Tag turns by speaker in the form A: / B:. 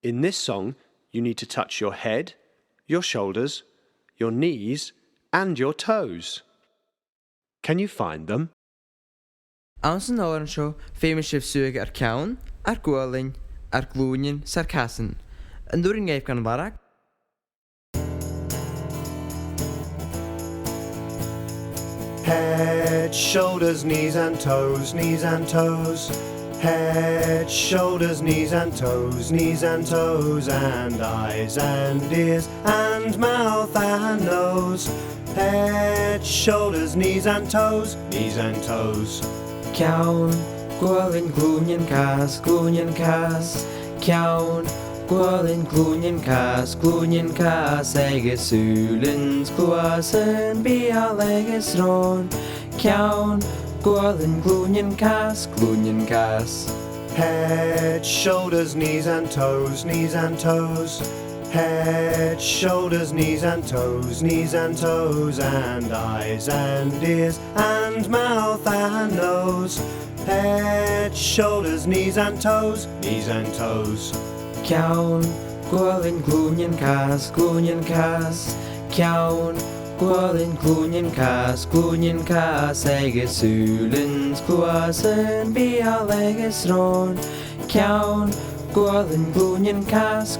A: In this song, you need to touch your head, your shoulders, your knees, and your toes. Can you find them?
B: An san áran seo féime sibh suaige ar ceann, ar ghualainn, ar glúinin sar casan. An dúrin éibh gan bharach.
A: Head, shoulders, knees and toes, knees and toes. Head, shoulders, knees and toes, knees and toes, and eyes and ears and mouth and nose. Head, shoulders, knees and toes, knees and toes.
B: Ceann, ghualainn, glúinin cas. Ceann, ghualainn, glúinin cas, agus úlinn clúasan bíal agus rón. Ceann, ghualainn, glúinin cas.
A: Head, shoulders, knees and toes, knees and toes. Head, shoulders, knees and toes, knees and toes, and eyes and ears and mouth and nose. Head, shoulders, knees and toes, knees and toes.
B: Ceann, ghualainn, glúinin cas. Ceann, ghualainn, glúinin cas, agus úlinn clúasan bíal agus rón. Ceann, ghualainn, glúinin cas.